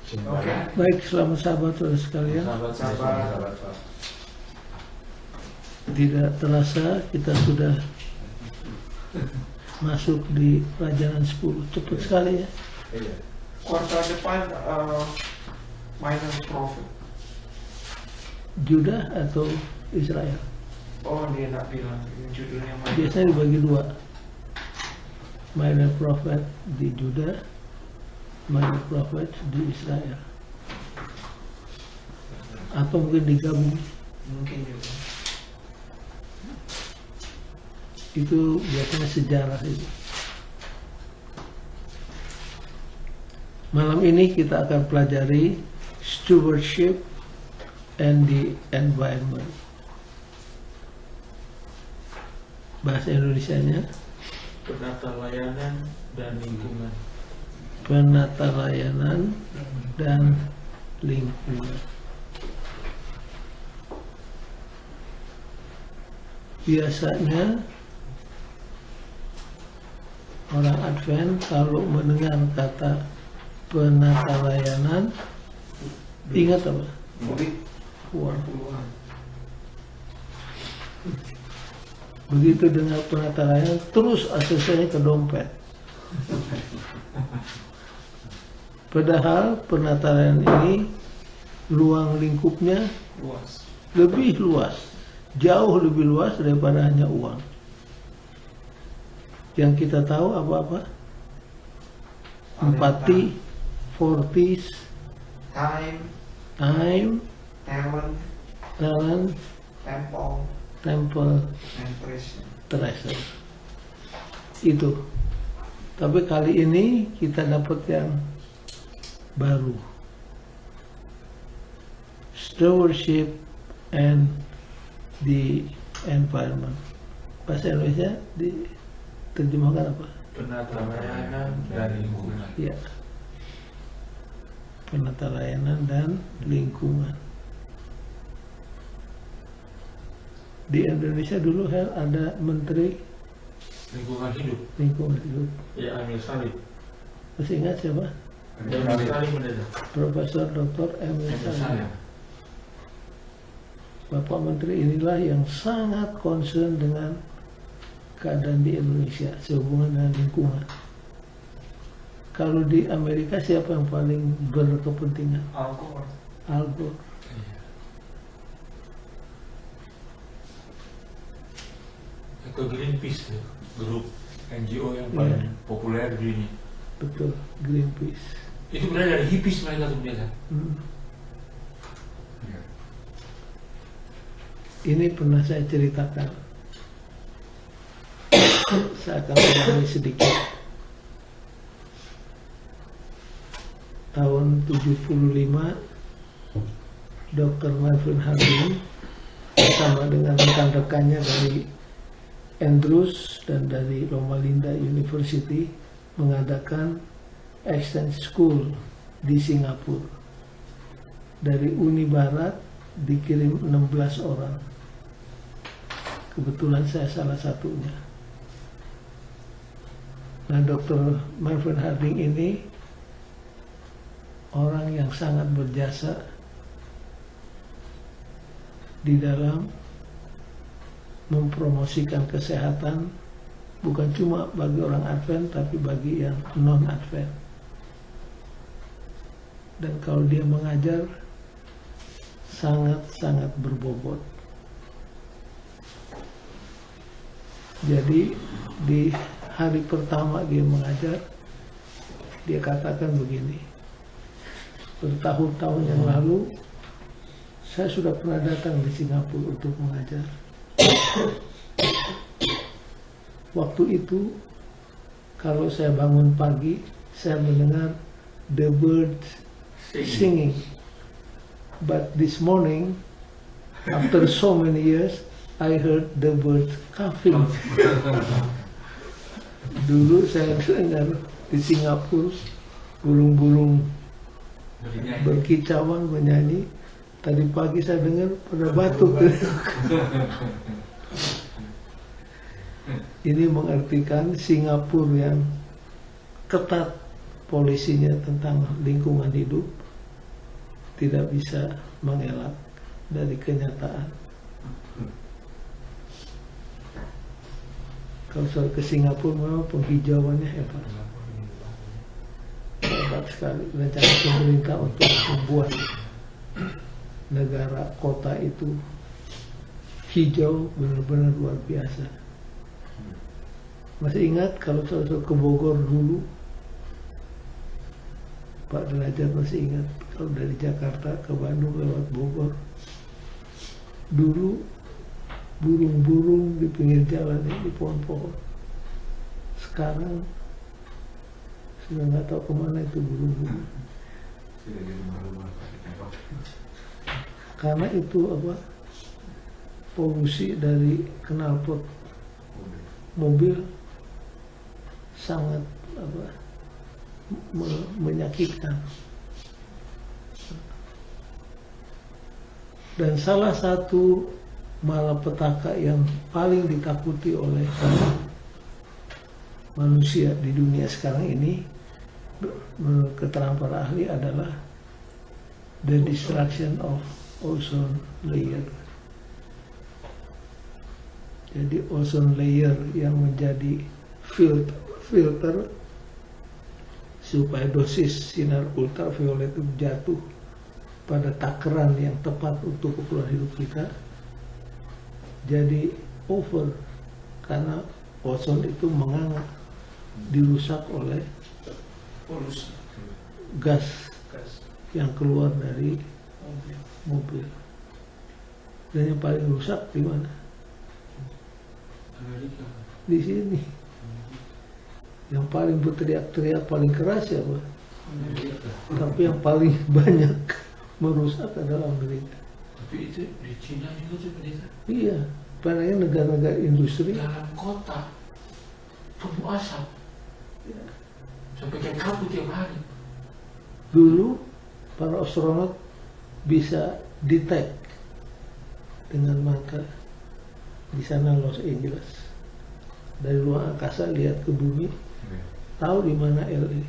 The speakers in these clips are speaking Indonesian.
Oke. Baik, selamat sahabat sekalian. Sahabat. Tidak terasa kita sudah masuk di pelajaran 10. Cepat sekali ya. Kuartal depan minor profit. Judah atau Israel? Oh, dia nak bilang judulnya minor. Biasanya dibagi dua. Minor prophet di Judah, minor prophet di Israel. Atau mungkin digabung. Mungkin juga. Itu biasanya sejarah itu. Malam ini kita akan pelajari stewardship and the environment. Bahasa Indonesianya penata layanan dan lingkungan. penata layanan dan lingkungan. Biasanya orang Advent kalau mendengar kata penata layanan ingat apa? Uang. Begitu dengar penata layanan terus asosiasinya ke dompet. Padahal penata layanan ini ruang lingkupnya Luas. lebih luas, jauh lebih luas daripada hanya uang. Yang kita tahu apa-apa? Empati, fortis, Time, time, talent, talent, temple, temple, and present. treasure. Itu. Tapi kali ini kita dapat yang baru. Stewardship and the environment. Bahasa Indonesia diterjemahkan apa? Penata layanan dan lingkungan. Ya. Penata layanan dan lingkungan. Di Indonesia dulu ada Menteri Lingkungan hidup. Lingkungan Hidup. Ya, Emil Salim. Masih ingat siapa? Emil Salim mendadak. Profesor Dr. Emil Emil Salim. Salim. Bapak Menteri inilah yang sangat concern dengan keadaan di Indonesia sehubungan dengan lingkungan. Kalau di Amerika siapa yang paling berkepentingan? Al Gore. Al Gore. Ke Greenpeace, ya, grup NGO yang paling populer di dunia. Betul, Greenpeace. Itu berada dari hippies mereka tuh biasa. Ini pernah saya ceritakan. Saya akan ulangi sedikit. Tahun 75, Dr. Melvin Harding bersama dengan rekan-rekannya dari Andrews dan dari Loma Linda University mengadakan exchange school di Singapura. Dari Uni Barat dikirim 16 orang. Kebetulan saya salah satunya. Nah, Dr. Melvin Harding ini orang yang sangat berjasa di dalam mempromosikan kesehatan bukan cuma bagi orang Advent tapi bagi yang non-Advent. Dan kalau dia mengajar sangat-sangat berbobot. Jadi di hari pertama dia mengajar, dia katakan begini, bertahun-tahun yang lalu saya sudah pernah datang di Singapura untuk mengajar. Waktu itu kalau saya bangun pagi saya mendengar the birds singing. But this morning after so many years I heard the birds coughing. Dulu saya dengar di Singapura burung-burung berkicauan menyanyi. Tadi pagi saya dengar pada batuk. Ini mengartikan Singapura yang ketat polisinya tentang lingkungan hidup tidak bisa mengelak dari kenyataan. Kalau soal ke Singapura memang penghijauannya hebat sekali. Rencana pemerintah untuk membuat negara kota itu hijau benar-benar luar biasa. Masih ingat kalau soal ke Bogor dulu, Pak Derajat masih ingat kalau dari Jakarta ke Bandung lewat Bogor, dulu burung-burung di pinggir jalan di pohon-pohon. Sekarang sudah nggak tahu kemana itu burung-burung. Karena itu apa? Polusi dari knalpot mobil sangat apa? Menyakitkan. Dan salah satu malapetaka yang paling ditakuti oleh manusia di dunia sekarang ini, menurut keterangan para ahli, adalah the destruction of ozone layer. Jadi ozone layer yang menjadi filter supaya dosis sinar ultraviolet itu jatuh pada takaran yang tepat untuk ukuran hidup kita, jadi over karena ozon itu menganga, dirusak oleh Polusi. gas yang keluar dari mobil. Dan yang paling rusak di mana? Amerika. Di sini. Yang paling berteriak-teriak paling keras siapa? Amerika. Tapi yang paling banyak merusak adalah Amerika. Tapi itu di Cina juga tuh pendeta. Iya, padahal negara-negara industri. Dalam kota penuh asap. Sampai kayak kabut tiap hari. Dulu para astronot bisa detect dengan mata di sana Los Angeles. Dari ruang angkasa lihat ke bumi, tahu di mana LA.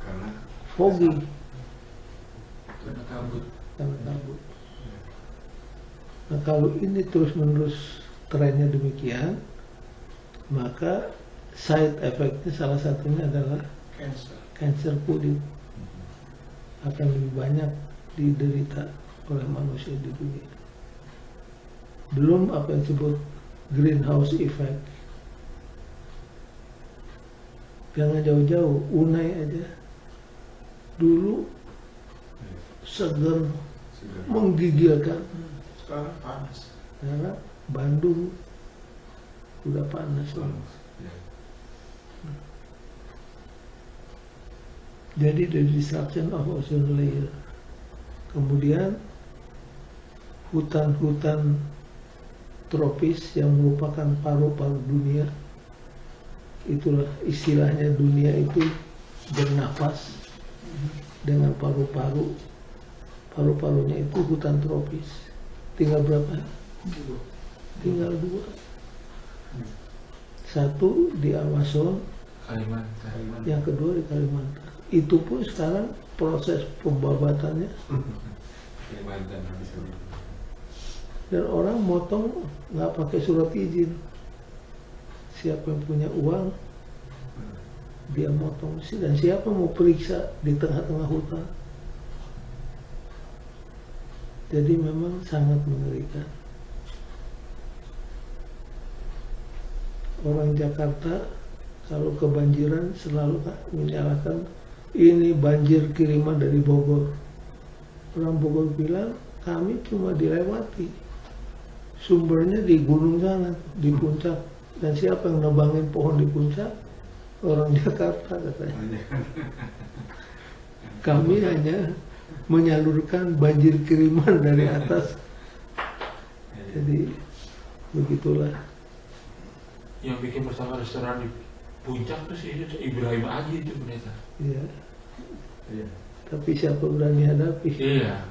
Karena Foggy Karena kabut. karena kabut. Nah, kalau ini terus-menerus trennya demikian, maka side effect-nya salah satunya adalah kanker kulit akan lebih banyak diderita oleh manusia di dunia. Belum apa yang disebut greenhouse effect. Jangan jauh-jauh, Unai aja dulu seger, menggigilkan. sekarang panas. Karena Bandung udah panas banget. Jadi the destruction of ozone layer. Kemudian hutan-hutan tropis yang merupakan paru-paru dunia, itulah istilahnya, dunia itu bernafas dengan paru-paru. Paru-parunya itu hutan tropis. Tinggal berapa? Tinggal 2. Satu di Amazon, Kalimantan. yang kedua di Kalimantan. Itu pun sekarang proses pembabatannya. Kalimantan habis ini. Dan orang motong nggak pakai surat izin. Siapa yang punya uang, dia motong. Dan siapa mau periksa di tengah-tengah hutan. Jadi memang sangat mengerikan. Orang Jakarta kalau kebanjiran selalu menyalahkan ini banjir kiriman dari Bogor. Orang Bogor bilang kami cuma dilewati, sumbernya di gunung sana, di puncak. Dan siapa yang nebangin pohon di puncak? Orang Jakarta katanya. Kami hanya menyalurkan banjir kiriman dari atas. Jadi begitulah. Yang bikin bersama restoran di puncak tuh sih Ibrahim Aji itu pendeta. Iya. Iya. Tapi siapa berani hadapi? Iya.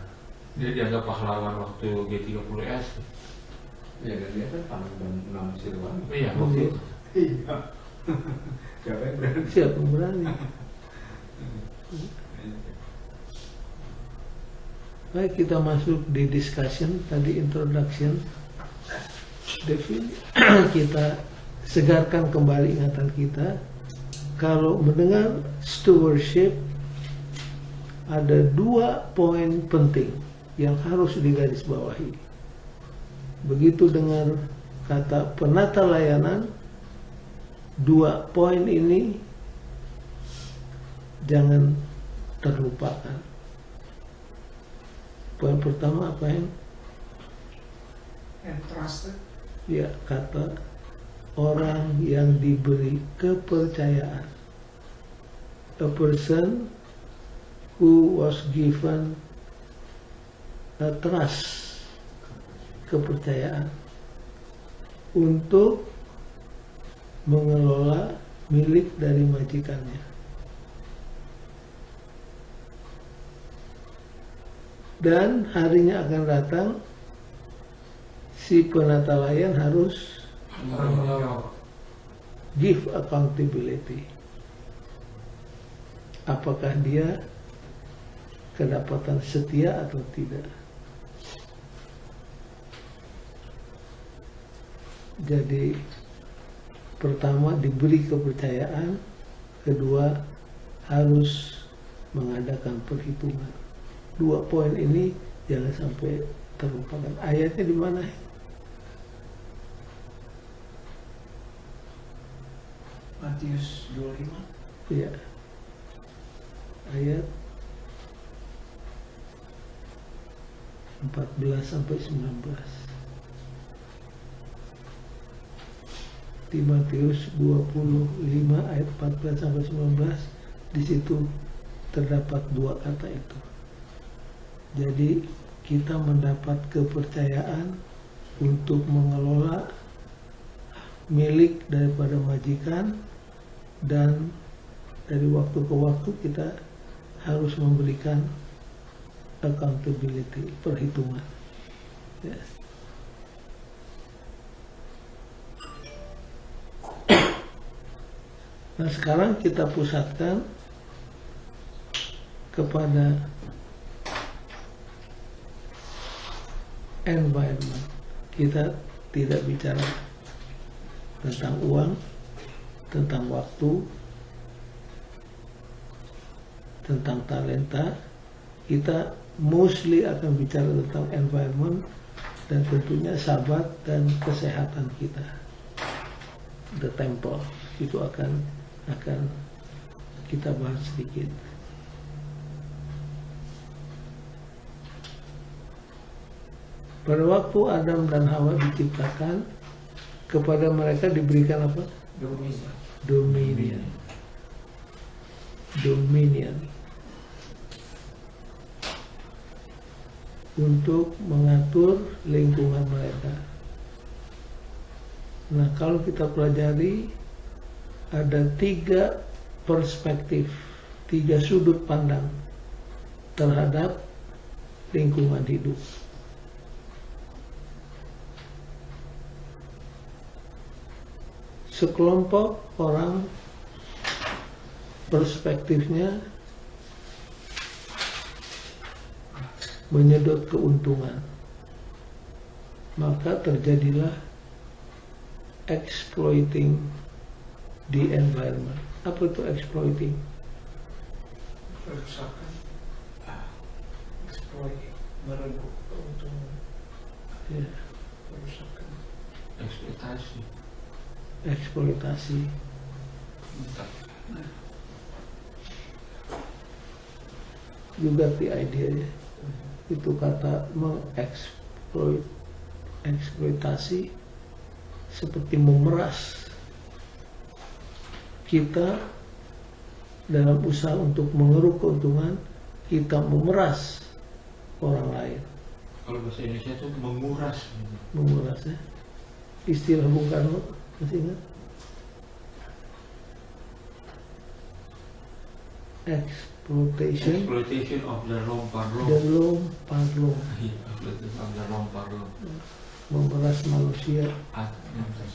Dia dianggap pahlawan waktu G30S. Iya, dan dia kan panggung Siliwangi. Iya, waktu itu. Iya. Siapa yang berani? Siapa yang berani? Baik, kita masuk di discussion, tadi introduction. Kita segarkan kembali ingatan kita. Kalau mendengar stewardship, ada 2 poin penting yang harus digarisbawahi. Begitu dengar kata penata layanan, 2 poin ini jangan terlupakan. Poin pertama apa yang? Entrusted. Ya, kata orang yang diberi kepercayaan. A person who was given a trust, kepercayaan untuk mengelola milik dari majikannya. Dan harinya akan datang, si penata layan harus give accountability. Apakah dia kedapatan setia atau tidak. Jadi pertama diberi kepercayaan, kedua harus mengadakan perhitungan. 2 poin ini jangan sampai terlupakan. Ayatnya di mana? Matius 25. Ya. Ayat 14 sampai 19. Di Matius 25 ayat 14 sampai 19, di situ terdapat 2 kata itu. Jadi kita mendapat kepercayaan untuk mengelola milik daripada majikan, dan dari waktu ke waktu kita harus memberikan accountability, perhitungan. Ya. Nah, sekarang kita pusatkan kepada environment. Kita tidak bicara tentang uang, tentang waktu, tentang talenta. Kita mostly akan bicara tentang environment dan tentunya sahabat dan kesehatan kita. The temple itu akan kita bahas sedikit. Pada waktu Adam dan Hawa diciptakan, kepada mereka diberikan apa? Dominion. Dominion. Untuk mengatur lingkungan mereka. Nah, kalau kita pelajari, ada 3 perspektif, 3 sudut pandang terhadap lingkungan hidup. Sekelompok orang perspektifnya menyedot keuntungan, maka terjadilah exploiting the environment. Apa itu exploiting? Perusakan. Exploit. Merebut keuntungan. Ya. Perusakan. Ekspektasi. Eksploitasi. Juga the idea ya. Itu kata eksploitasi seperti memeras kita dalam usaha untuk mengeruk keuntungan, kita memeras orang lain. Kalau bahasa Indonesia itu menguras. Menguras ya. Istilah Bung Karno masih ingat? Exploitation of the long parlo. The long parlo. Exploitation of the long parlo. Memeras manusia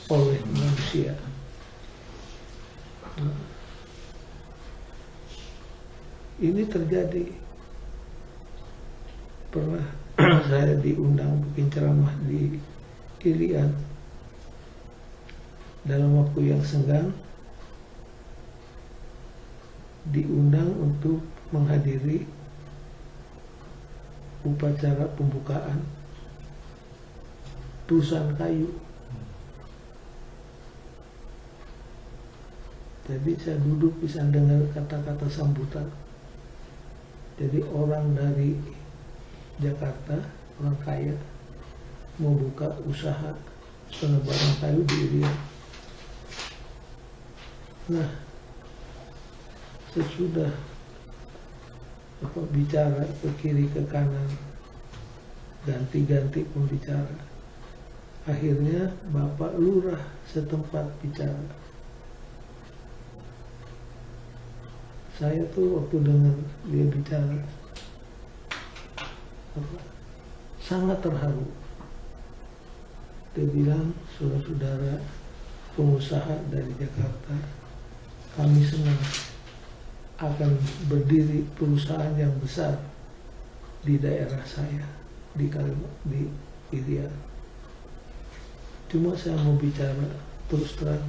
oleh manusia. Nah, ini terjadi pernah saya diundang bikin ceramah di Ilian. Dalam waktu yang senggang diundang untuk menghadiri upacara pembukaan perusahaan kayu. Jadi saya duduk bisa dengar kata-kata sambutan. Jadi orang dari Jakarta, orang kaya, mau buka usaha penebalan kayu di Irian. Nah, sesudah bicara ke kiri ke kanan, ganti-ganti pembicara, akhirnya Bapak Lurah setempat bicara. Saya tuh waktu dengar dia bicara sangat terharu. Dia bilang, saudara-saudara pengusaha dari Jakarta, kami senang akan berdiri perusahaan yang besar di daerah saya, di Irian. Cuma saya mau bicara terus terang,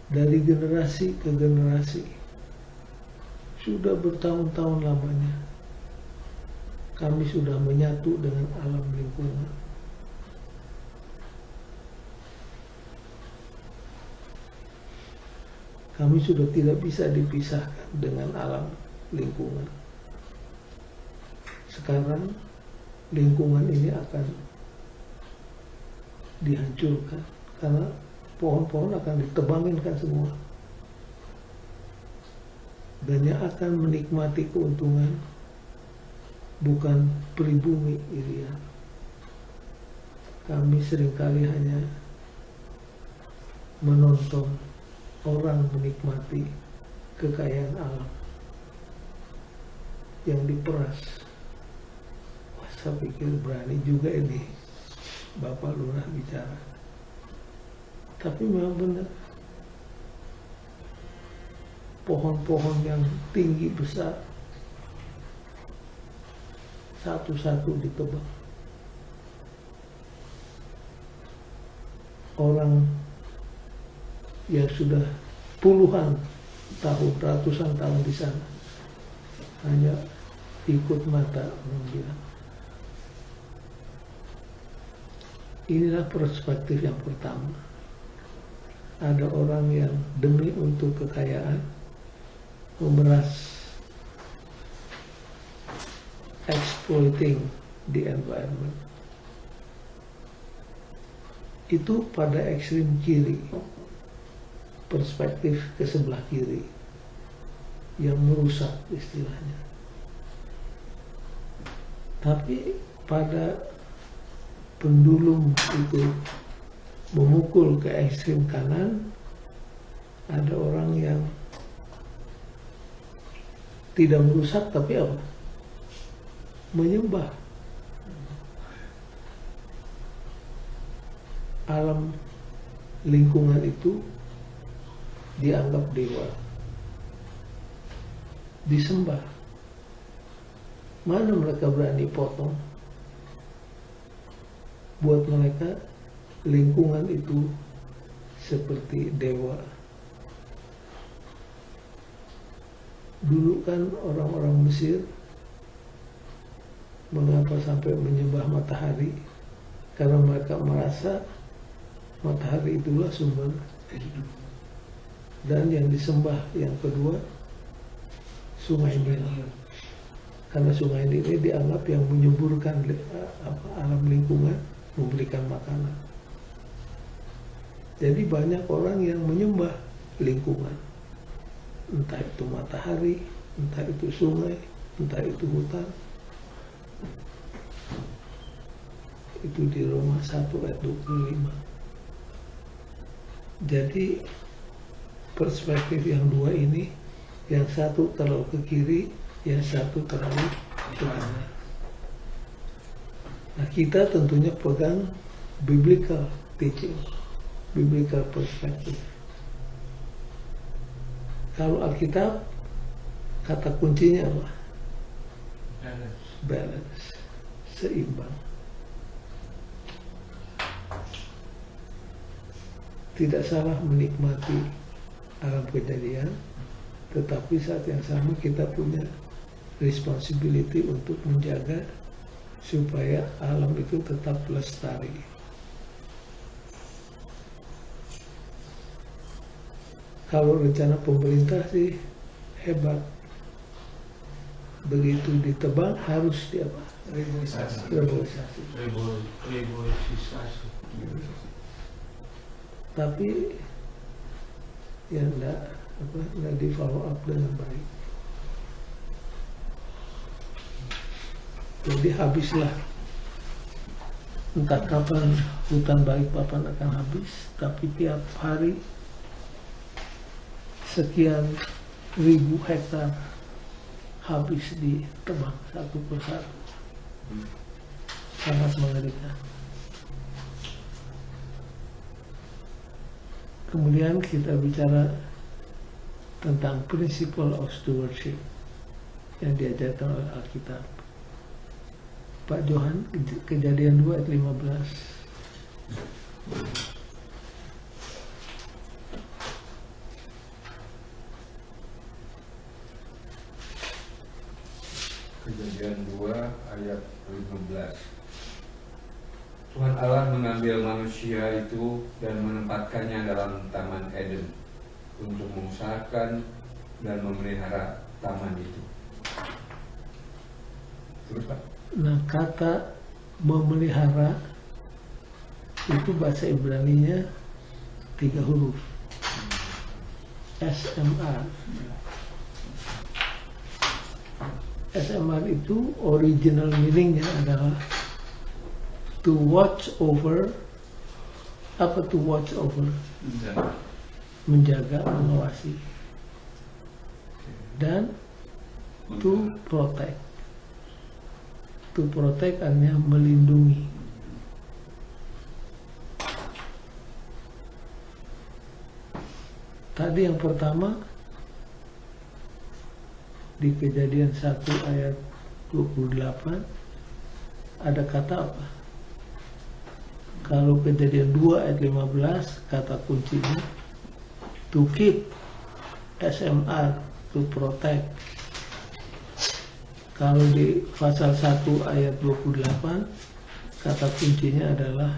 dari generasi ke generasi, sudah bertahun-tahun lamanya kami sudah menyatu dengan alam lingkungan. Kami sudah tidak bisa dipisahkan dengan alam lingkungan. Sekarang lingkungan ini akan dihancurkan karena pohon-pohon akan ditebanginkan semua. Dan yang akan menikmati keuntungan bukan pribumi Irian. Kami seringkali hanya menonton orang menikmati kekayaan alam yang diperas. Wah, saya pikir berani juga ini Bapak Lurah bicara. Tapi memang benar, pohon-pohon yang tinggi besar satu-satu ditebang. Orang yang sudah puluhan tahun, ratusan tahun di sana hanya ikut mata orang bilang. Inilah perspektif yang pertama. Ada orang yang demi untuk kekayaan memeras, exploiting the environment. Itu pada ekstrim kiri, perspektif ke sebelah kiri yang merusak istilahnya. Tapi pada pendulum itu memukul ke ekstrim kanan, ada orang yang tidak merusak tapi apa? Menyembah alam lingkungan itu, dianggap dewa, disembah. Mana mereka berani potong? Buat mereka lingkungan itu seperti dewa. Dulu kan orang-orang Mesir mengapa sampai menyembah matahari? Karena mereka merasa matahari itulah sumber hidup. Dan yang disembah yang kedua, Sungai Nil. Karena Sungai Nil ini dianggap yang menyuburkan alam lingkungan, memberikan makanan. Jadi banyak orang yang menyembah lingkungan, entah itu matahari, entah itu sungai, entah itu hutan. Itu di Roma 1 ayat 25. Jadi perspektif yang dua ini, yang satu terlalu ke kiri, yang satu terlalu ke kanan. Nah, kita tentunya pegang biblical teaching, biblical perspective. Kalau Alkitab, kata kuncinya apa? balance, seimbang. Tidak salah menikmati alam kejadian, tetapi saat yang sama kita punya responsibility untuk menjaga supaya alam itu tetap lestari. Kalau rencana pemerintah sih hebat. Begitu ditebang harus diapa? Reboisasi. Reboisasi. Reboisasi. Tapi ya enggak di follow up dengan baik. Jadi habislah, entah kapan hutan Balikpapan akan habis, tapi tiap hari sekian ribu hektar habis ditebang satu persatu. Sangat mengerikan. Kemudian kita bicara tentang principle of stewardship yang diajarkan oleh Alkitab. Pak Johan, Kejadian 2 ayat 15. Kejadian 2 ayat 15. Tuhan Allah mengambil manusia itu dan menempatkannya dalam Taman Eden untuk mengusahakan dan memelihara taman itu. Terus Pak? Nah, kata memelihara itu bahasa Ibraninya 3 huruf. SMR. SMR itu original meaningnya adalah to watch over. Apa to watch over? Menjaga, mengawasi. Dan to protect. To protect artinya melindungi. Tadi yang pertama di Kejadian 1 ayat 28 ada kata apa? Kalau Kejadian 2 ayat 15 kata kuncinya to keep, SMR, to protect. Kalau di pasal 1 ayat 28 kata kuncinya adalah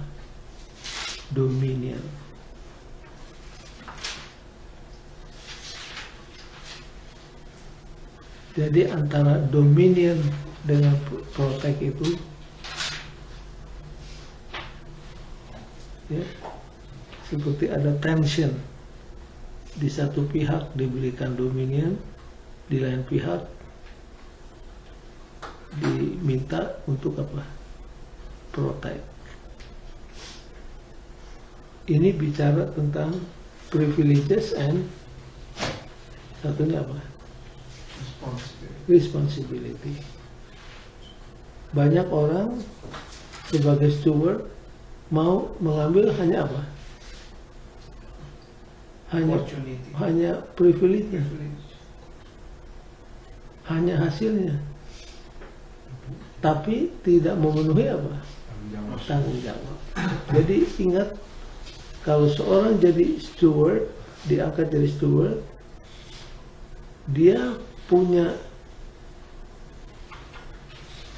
dominion. Jadi antara dominion dengan protect itu ya, seperti ada tension. Di satu pihak diberikan dominion, di lain pihak diminta untuk apa? Protect. Ini bicara tentang privileges and satunya apa? Responsibility. Banyak orang sebagai steward mau mengambil hanya apa? Hanya privilege, hanya hasilnya, tapi tidak memenuhi apa? Tanggung jawab. Jadi ingat, kalau seorang jadi steward, diangkat jadi steward, dia punya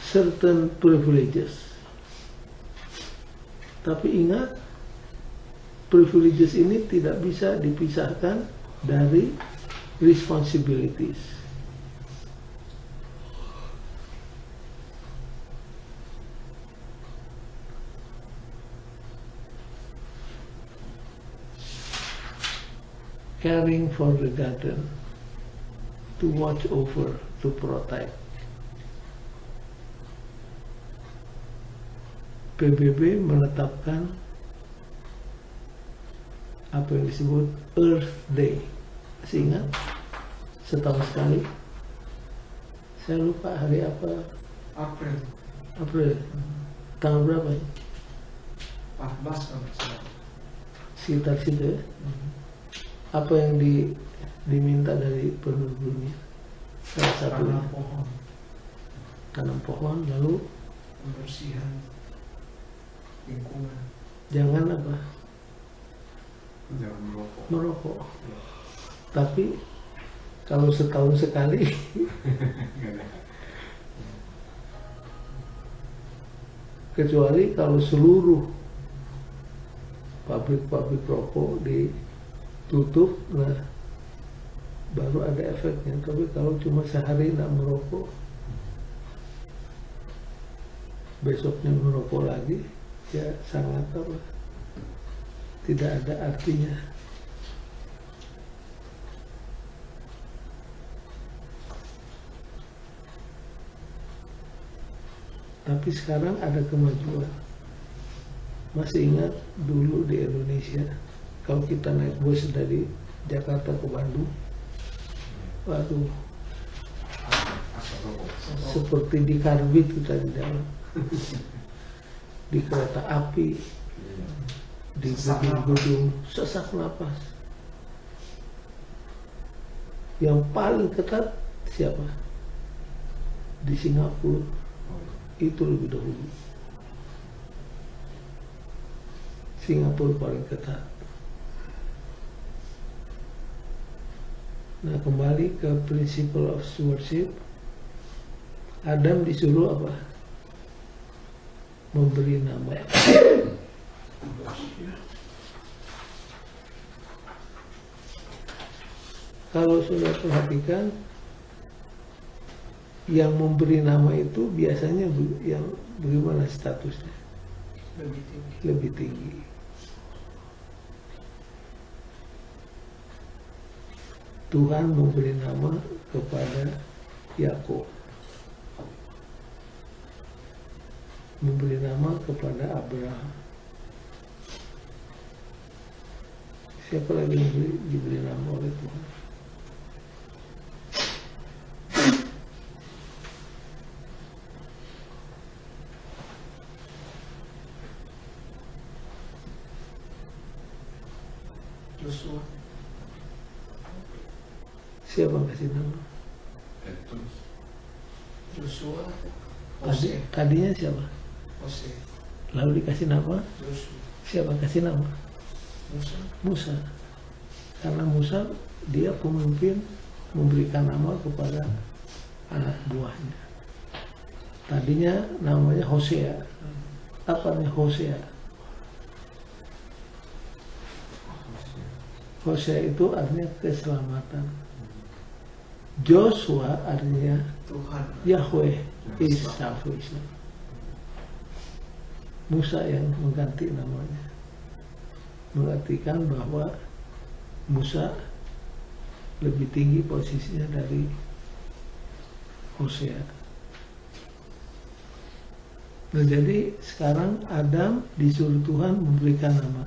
certain privileges. Tapi ingat, privileges ini tidak bisa dipisahkan dari responsibilities. Caring for the garden, to watch over, to protect. PBB menetapkan apa yang disebut Earth Day. Masih ingat? Setahun sekali. Saya lupa hari apa. April. Tanggal berapa? 14 kalau salah. Sekitar situ ya. Apa yang diminta dari penduduk dunia? Salah satunya. tanam pohon, lalu Pembersihan lingkungan. jangan apa Jangan merokok. merokok. Tapi kalau setahun sekali Nggak ada. kecuali kalau seluruh pabrik-pabrik rokok ditutup, nah baru ada efeknya. Tapi kalau cuma sehari tidak merokok, besoknya merokok lagi, ya sangat apa, tidak ada artinya. Tapi sekarang ada kemajuan. Masih ingat dulu di Indonesia, kalau kita naik bus dari Jakarta ke Bandung, waduh, Asap rokok. seperti di karbit kita di dalam. Di kereta api, Iya. di Sesak gedung-gedung, sesak napas. Yang paling ketat siapa? Di Singapura, Oh, itu lebih dahulu. Singapura paling ketat. Nah, kembali ke principle of stewardship, Adam disuruh apa? Memberi nama. Kalau sudah perhatikan, yang memberi nama itu biasanya yang bagaimana statusnya? Lebih tinggi. Lebih tinggi. Tuhan memberi nama kepada Yakub, memberi nama kepada Abraham. Siapa lagi yang diberi nama oleh Tuhan? Joshua. Siapa yang kasih nama? Petrus. Joshua. Tadi, Hosea. tadinya siapa? Hosea. Lalu dikasih nama? Joshua. Siapa kasih nama? Musa. Musa. Karena Musa dia pemimpin, memberikan nama kepada anak buahnya. Tadinya namanya Hosea. Apa nih Hosea? Hosea itu artinya keselamatan. Joshua artinya Tuhan. Yahweh is salvation. Musa yang mengganti namanya, mengartikan bahwa Musa lebih tinggi posisinya dari Hosea. Nah, jadi sekarang Adam disuruh Tuhan memberikan nama.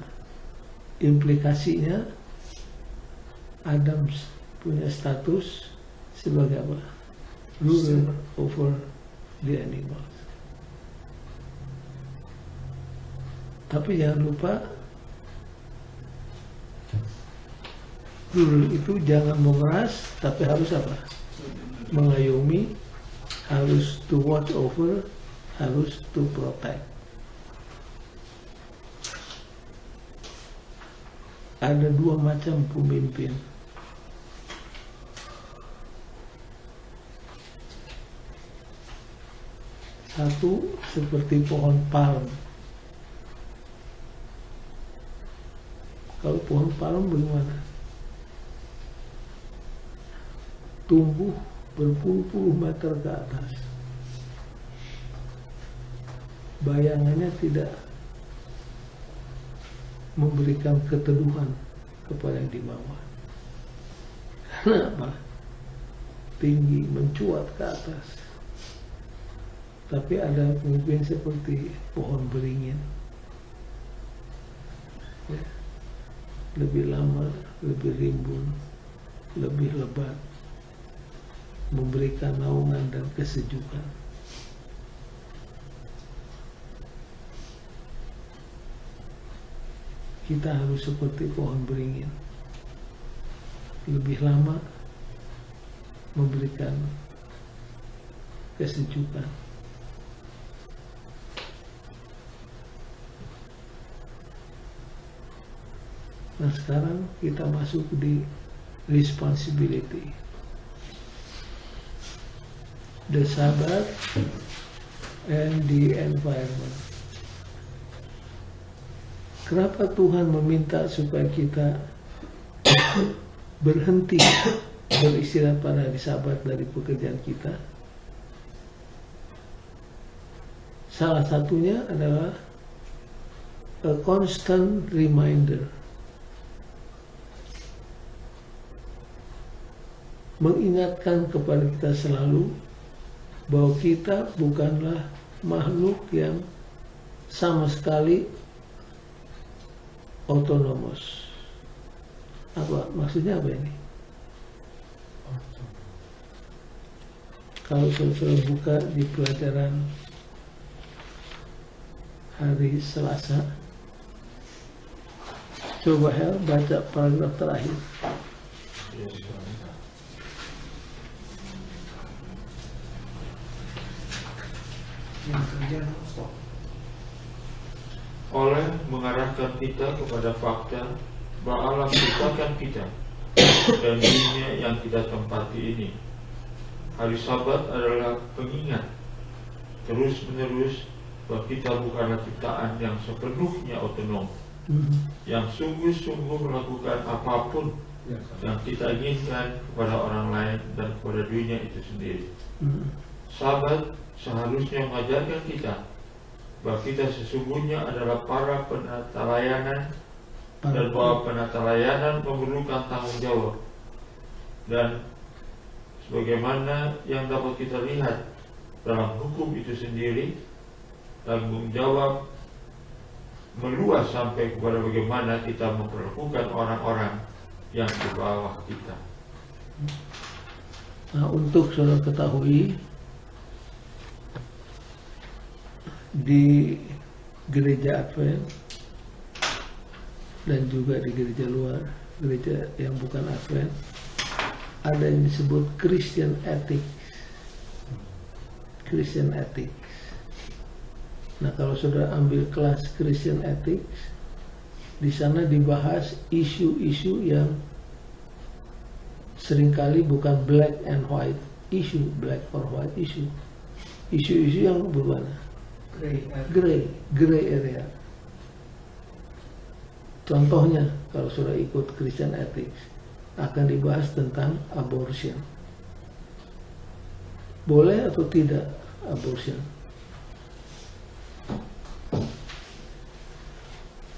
Implikasinya Adam punya status sebagai apa? Ruler over the animals. Tapi jangan lupa, ruler itu jangan memeras, tapi harus apa? Mengayomi, harus to watch over, harus to protect. Ada dua macam pemimpin. Satu seperti pohon palm. Kalau pohon palm bagaimana? Tumbuh berpuluh-puluh meter ke atas. Bayangannya tidak memberikan keteduhan kepada yang di bawah. Karena apa? Tinggi, mencuat ke atas. Tapi ada pemimpin seperti pohon beringin, ya, lebih lama, lebih rimbun, lebih lebat, memberikan naungan dan kesejukan. Kita harus seperti pohon beringin, lebih lama memberikan kesejukan. Nah sekarang kita masuk di responsibility. The Sabbath and the environment. Kenapa Tuhan meminta supaya kita berhenti beristirahat pada hari Sabat dari pekerjaan kita? Salah satunya adalah a constant reminder, mengingatkan kepada kita selalu bahwa kita bukanlah makhluk yang sama sekali otonomos. Apa maksudnya apa ini? Kalau saudara buka di pelajaran hari Selasa, coba Hel baca paragraf terakhir. Yang kerja non-stop. Oleh mengarahkan kita kepada fakta bahwa Allah menciptakan kita dan dunia yang kita tempati ini. Hari Sabat adalah pengingat terus-menerus bahwa kita bukanlah ciptaan yang sepenuhnya otonom, yang sungguh-sungguh melakukan apapun yang kita inginkan kepada orang lain dan kepada dunia itu sendiri. Sabat seharusnya mengajarkan kita bahwa kita sesungguhnya adalah para penata layanan dan bahwa penata layanan memerlukan tanggung jawab. Dan sebagaimana yang dapat kita lihat dalam hukum itu sendiri, tanggung jawab meluas sampai kepada bagaimana kita memperlakukan orang-orang yang di bawah kita. Nah, untuk saudara ketahui, di gereja Advent dan juga di gereja luar, gereja yang bukan Advent, ada yang disebut Christian Ethics. Christian Ethics. Nah, kalau saudara ambil kelas Christian Ethics, di sana dibahas isu-isu yang seringkali bukan black and white issue, black or white issue, isu-isu yang berwarna gray area. Contohnya, kalau sudah ikut Christian Ethics, akan dibahas tentang abortion. Boleh atau tidak abortion?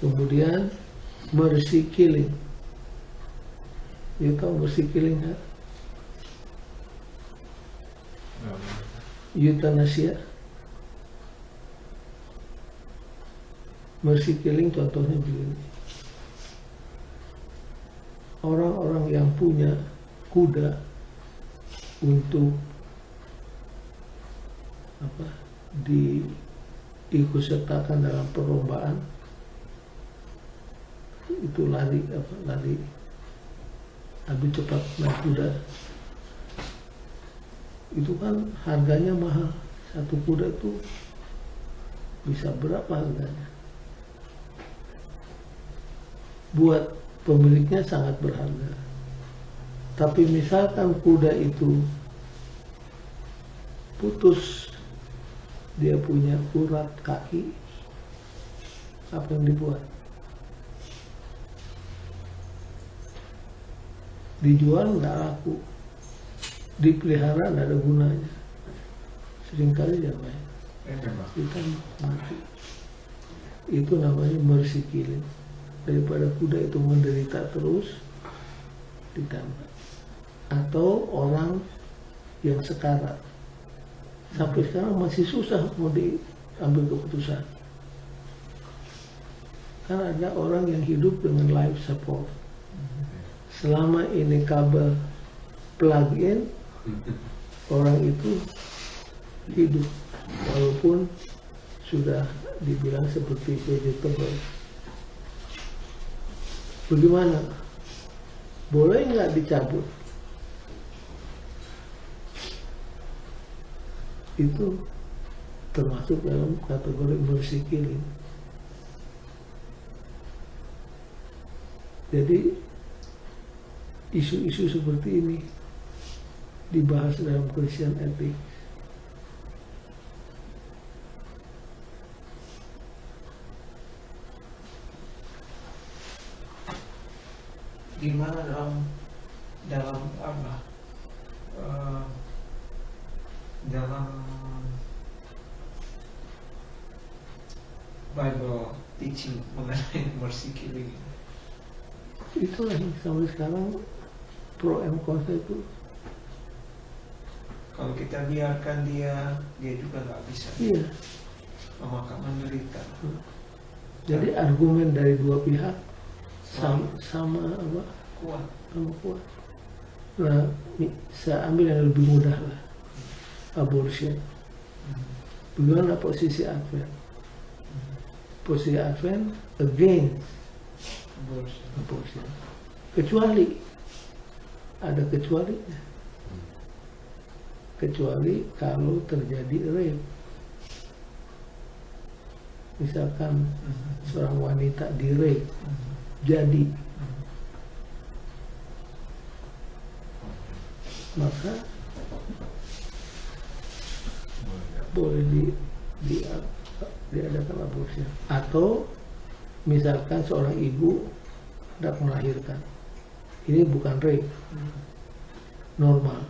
Kemudian mercy killing. You tahu mercy killing kan? Euthanasia. Mercy killing contohnya begini. Orang-orang yang punya kuda untuk diikutsertakan dalam perlombaan, itu lari lebih cepat naik kuda, itu kan harganya mahal. Satu kuda itu bisa berapa harganya? Buat pemiliknya sangat berharga. Tapi misalkan kuda itu putus, dia punya urat kaki, apa yang dibuat? Dijual nggak laku, dipelihara nggak ada gunanya. Seringkali dia main, kita mati. Itu namanya mercy killing. Daripada kuda itu menderita terus, ditambah. Atau orang yang sekarat, sampai sekarang masih susah mau diambil keputusan. Kan ada orang yang hidup dengan life support. Selama ini kabel plug-in, orang itu hidup walaupun sudah dibilang seperti vegetable. Bagaimana? Boleh nggak dicabut? itu termasuk dalam kategori mercy killing. Jadi isu-isu seperti ini dibahas dalam Christian Ethics. Gimana dalam apa? Dalam Bible teaching mengenai mercy killing. Itulah yang sampai sekarang pro and kontra itu. Kalau kita biarkan dia juga nggak bisa Iya. memakan menderita. Jadi argumen dari dua pihak sama apa? Kuat. Sama kuat. Nah, saya ambil yang lebih mudah lah, abortion. Bagaimana posisi Advent? Posisi Advent against abortion. Kecuali ada kecualinya. Kecuali kalau terjadi rape. Misalkan seorang wanita di rape, jadi maka boleh diadakan aborsi. Atau misalkan seorang ibu hendak melahirkan, ini bukan rape, normal,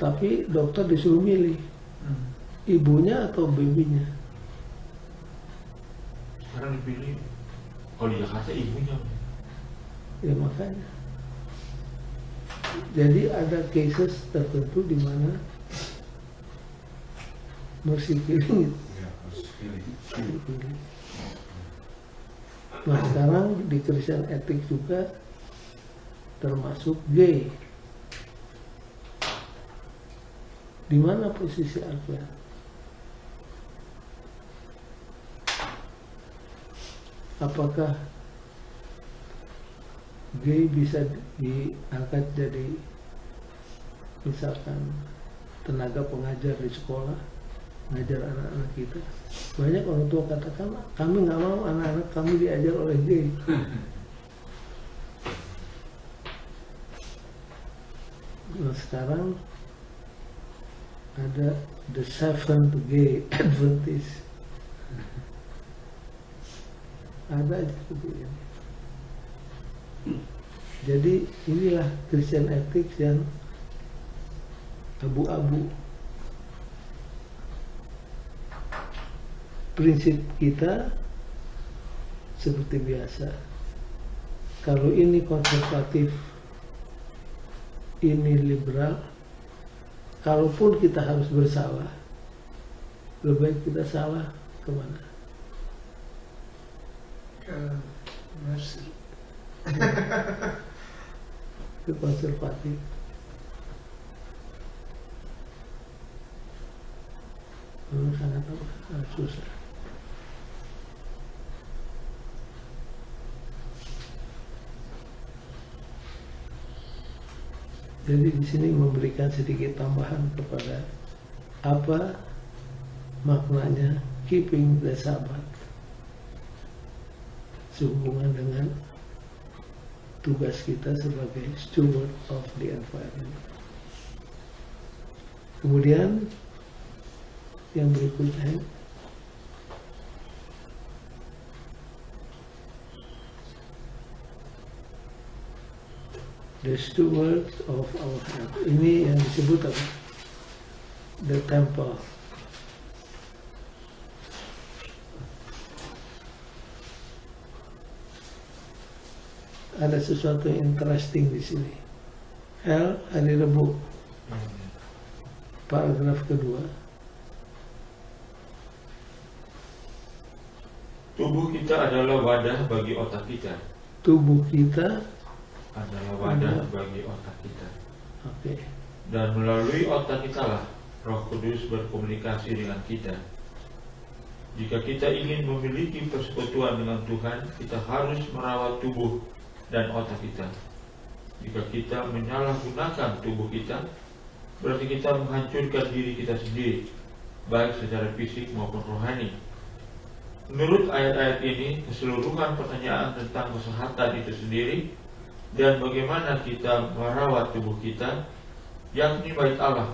tapi dokter disuruh milih ibunya atau babynya. Sekarang dipilih, kalau di Jakarta ibunya. Ya makanya. Jadi ada cases tertentu di mana mercy killing. Nah sekarang di Christian Ethics juga termasuk gay. Di mana posisi Advent? Apakah gay bisa diangkat jadi misalkan tenaga pengajar di sekolah, mengajar anak-anak kita? Banyak orang tua katakan, kami nggak mau anak-anak kami diajar oleh gay. Nah sekarang ada the Seventh Gay Adventist. Ada aja seperti ini. Jadi inilah Christian Ethics yang abu-abu. Prinsip kita seperti biasa. Kalau ini konservatif, ini liberal, kalaupun kita harus bersalah, lebih baik kita salah kemana? Ke mercy. Ke konservatif. Sangat susah. Jadi di sini memberikan sedikit tambahan kepada apa maknanya keeping the Sabbath sehubungan dengan tugas kita sebagai steward of the environment. Kemudian yang berikutnya, the stewards of our health. Ini yang disebut apa? The temple. Ada sesuatu yang interesting di sini. L hari Rabu. Paragraf kedua. Tubuh kita adalah wadah bagi otak kita. Tubuh kita adalah wadah bagi otak kita. Oke. Dan melalui otak kita lah Roh Kudus berkomunikasi dengan kita. Jika kita ingin memiliki persekutuan dengan Tuhan, kita harus merawat tubuh dan otak kita. Jika kita menyalahgunakan tubuh kita, berarti kita menghancurkan diri kita sendiri, baik secara fisik maupun rohani. Menurut ayat-ayat ini, keseluruhan pertanyaan tentang kesehatan itu sendiri dan bagaimana kita merawat tubuh kita, yakni bait Allah,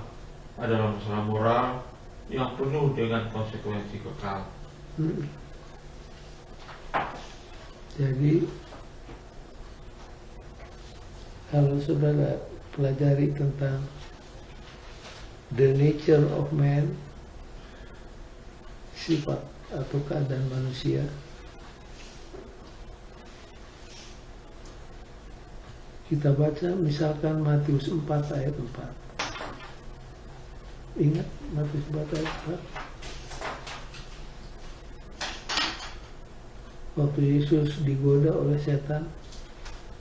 adalah masalah moral yang penuh dengan konsekuensi kekal. Jadi kalau saudara pelajari tentang the nature of man, sifat atau keadaan manusia, kita baca misalkan Matius 4 ayat 4. Ingat Matius 4 ayat 4? Waktu Yesus digoda oleh setan,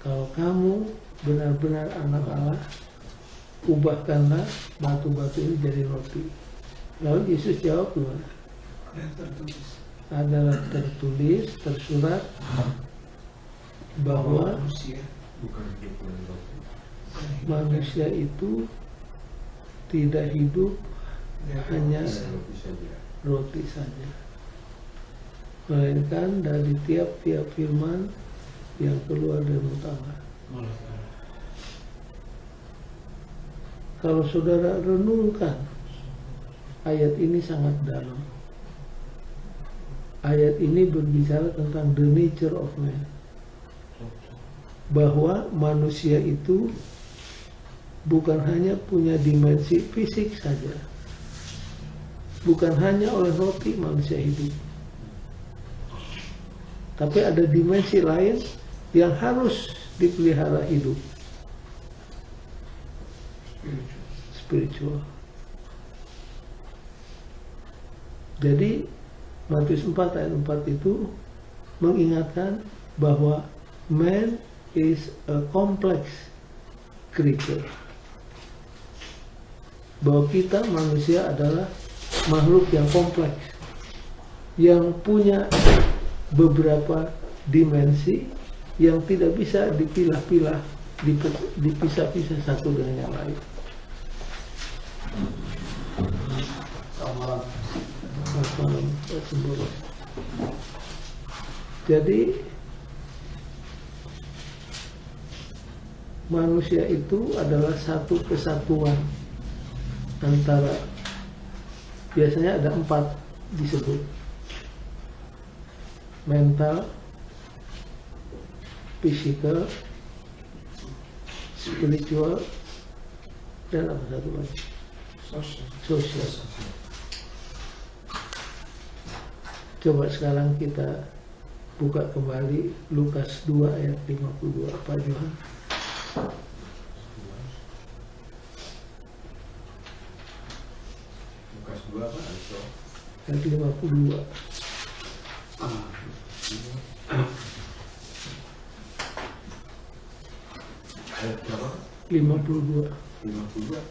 kalau kamu benar-benar anak Allah, ubahkanlah batu-batu ini jadi roti. Lalu Yesus jawab gimana? Adalah tertulis, tersurat bahwa manusia itu tidak hidup hanya roti saja, melainkan dari tiap-tiap firman yang keluar dari mulut Allah. Kalau saudara renungkan, ayat ini sangat dalam. Ayat ini berbicara tentang the nature of man, bahwa manusia itu bukan hanya punya dimensi fisik saja, bukan hanya oleh roti manusia hidup, tapi ada dimensi lain yang harus dipelihara hidup, spiritual. Jadi Matius 4 ayat 4 itu mengingatkan bahwa man is a complex creature, bahwa kita manusia adalah makhluk yang kompleks, yang punya beberapa dimensi yang tidak bisa dipilah-pilah, dipisah-pisah satu dengan yang lain. Jadi manusia itu adalah satu kesatuan antara, biasanya ada 4 disebut: mental, physical, spiritual, dan apa satu lagi? Sosial. Coba sekarang kita buka kembali Lukas 2 ayat 52, Pak Johan. Lukas 2 apa? Ayat 52. Ayat berapa? 52. 52.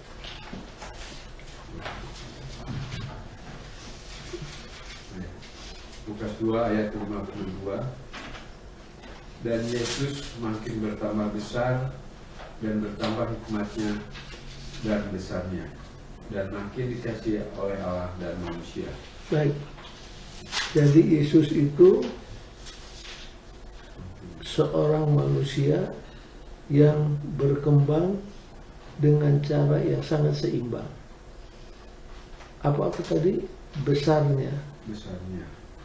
Lukas 2 ayat 52. Dan Yesus makin bertambah besar dan bertambah hikmatnya dan besarnya, dan makin dikasihi oleh Allah dan manusia. Baik. Jadi Yesus itu seorang manusia yang berkembang dengan cara yang sangat seimbang. Apa tadi? Besarnya.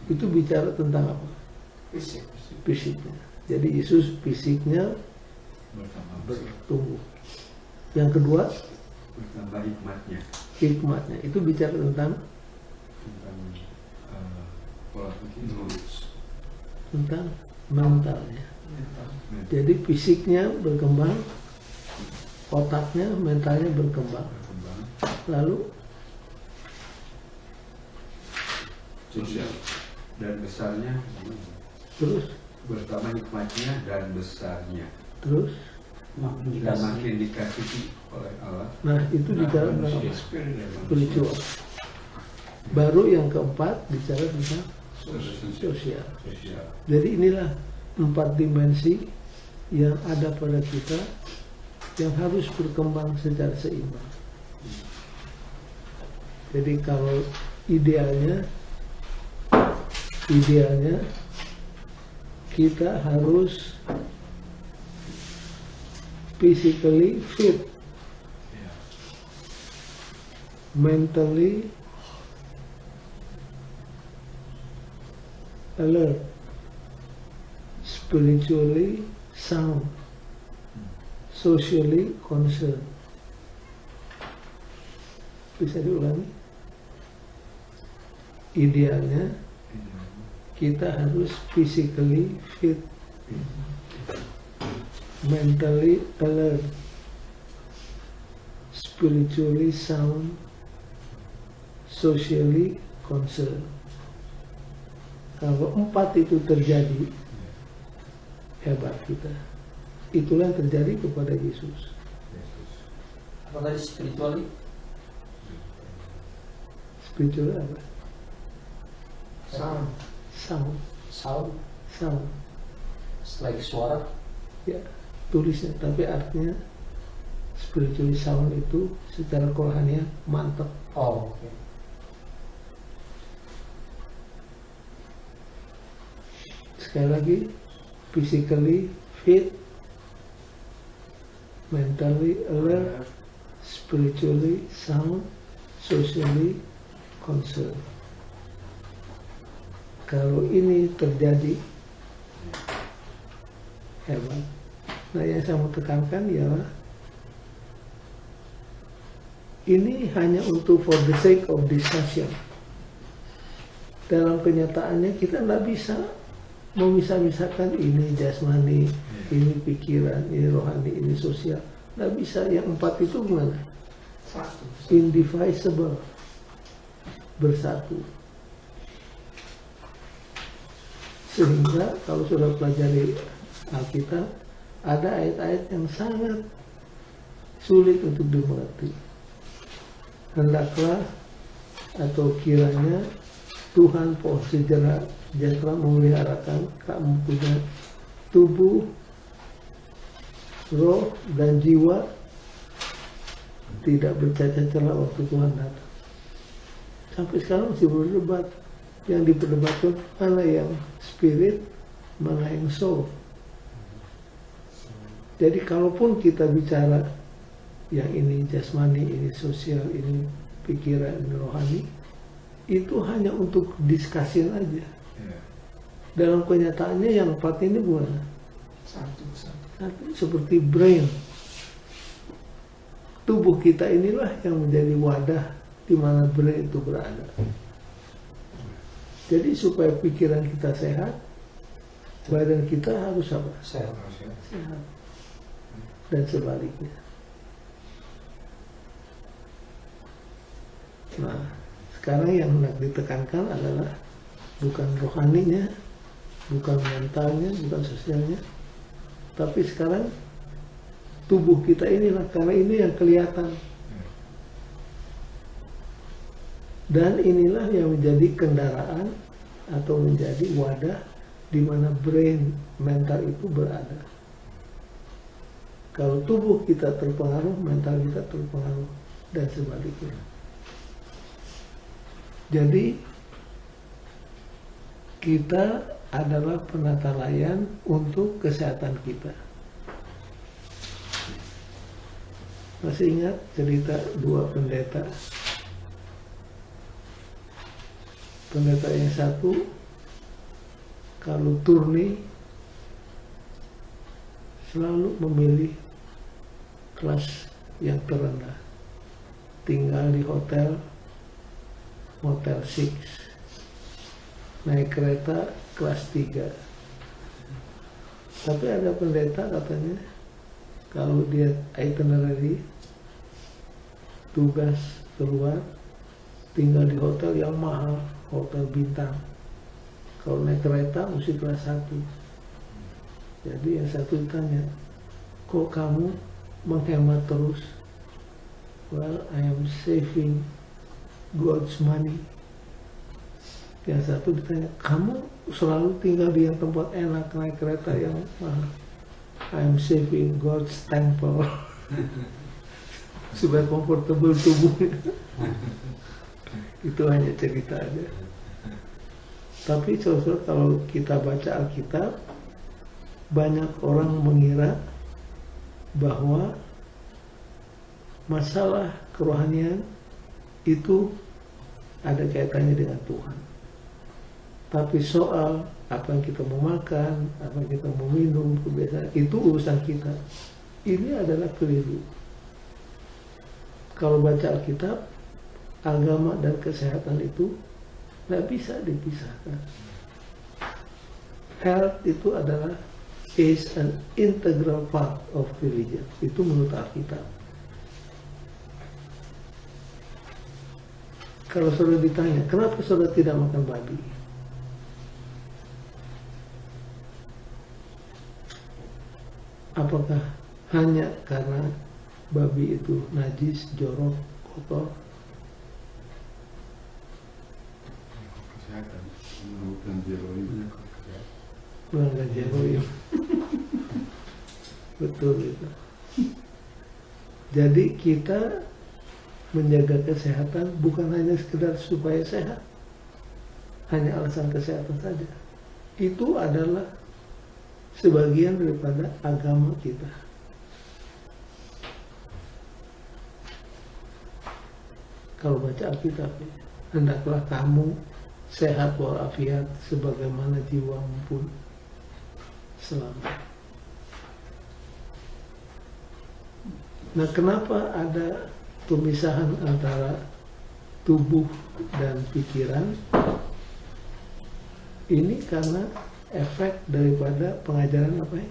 Itu bicara tentang apa? Fisiknya. Jadi Yesus fisiknya bertumbuh. Yang kedua, bertambah hikmatnya. Itu bicara tentang pola pikir, tentang mentalnya. Jadi fisiknya berkembang, otaknya, mentalnya berkembang. Lalu sosial dan besarnya, terus bertambah hikmatnya dan besarnya, terus dan makin dikasihi oleh Allah. Nah itu bicara tentang spiritual. Baru yang keempat bicara tentang sosial. Jadi inilah 4 dimensi yang ada pada kita yang harus berkembang secara seimbang. Jadi kalau idealnya kita harus physically fit, mentally alert, spiritually sound, socially concerned. Bisa diulangi? Idealnya kita harus physically fit, mentally alert, spiritually sound, socially concerned. Kalau 4 itu terjadi, hebat kita. Itulah yang terjadi kepada Yesus. Apa tadi spiritually? Spiritual apa? Sound. Sound. Sound. Sound. Like suara. Ya, tulisnya. Tapi artinya spiritually sound itu secara rohaninya mantap. Oh, oke. Sekali lagi, physically fit, mentally alert, spiritually sound, socially concerned. Kalau ini terjadi, hebat. Nah, yang saya mau tekankan ialah ini hanya untuk for the sake of discussion. Dalam kenyataannya kita tidak bisa memisah-misahkan ini jasmani, ini pikiran, ini rohani, ini sosial. Tidak bisa. Yang 4 itu gimana? Indivisible, bersatu. Sehingga kalau sudah pelajari Alkitab, ada ayat-ayat yang sangat sulit untuk dimengerti. Hendaklah atau kiranya Tuhan pohon sejahtera memeliharakan kamu punya tubuh, roh dan jiwa tidak bercacat celah waktu Tuhan datang. Sampai sekarang masih berdebat. Yang diperdebatkan mana yang spirit, mana yang soul. Jadi kalaupun kita bicara yang ini jasmani, ini sosial, ini pikiran, ini rohani, itu hanya untuk diskusi aja. Dalam kenyataannya yang 4 ini bukan Satu. seperti brain. Tubuh kita inilah yang menjadi wadah di mana brain itu berada. Jadi supaya pikiran kita sehat, badan kita harus apa? Sehat. Sehat. Dan sebaliknya. Nah, sekarang yang hendak ditekankan adalah bukan rohaninya, bukan mentalnya, bukan sosialnya, tapi sekarang tubuh kita inilah, karena ini yang kelihatan. Dan inilah yang menjadi kendaraan atau menjadi wadah di mana brain, mental itu berada. Kalau tubuh kita terpengaruh, mental kita terpengaruh, dan sebaliknya. Jadi kita adalah penata layan untuk kesehatan kita. Masih ingat cerita 2 pendeta? Pendeta yang satu kalau turni selalu memilih kelas yang terendah, tinggal di hotel 6, naik kereta kelas 3. Tapi ada pendeta katanya kalau dia itinerary tugas keluar, tinggal di hotel yang mahal, hotel bintang. Kalau naik kereta mesti kelas 1. Jadi yang satu ditanya, kok kamu menghemat terus? Well, I am saving God's money. Yang satu ditanya, kamu selalu tinggal di yang tempat enak, naik kereta yang mahal. I am saving God's temple. Supaya comfortable tubuhnya. Itu hanya cerita aja. Tapi saudara, kalau kita baca Alkitab, banyak orang mengira bahwa masalah kerohanian itu ada kaitannya dengan Tuhan. Tapi soal apa yang kita mau makan, apa yang kita mau minum, kebiasaan, itu urusan kita. Ini adalah keliru. Kalau baca Alkitab, agama dan kesehatan itu nggak bisa dipisahkan. Health itu adalah is an integral part of religion. Itu menurut Alkitab. Kalau saudara ditanya, kenapa saudara tidak makan babi? Apakah hanya karena babi itu najis, jorok, kotor? Kesehatan, melakukan heroin. Melanggar heroin. Betul itu. Jadi kita menjaga kesehatan bukan hanya sekedar supaya sehat, hanya alasan kesehatan saja. Itu adalah sebagian daripada agama kita. Kalau baca Alkitab, hendaklah kamu sehat walafiat sebagaimana jiwamu pun selamat. Nah, kenapa ada pemisahan antara tubuh dan pikiran? Ini karena efek daripada pengajaran apa ya?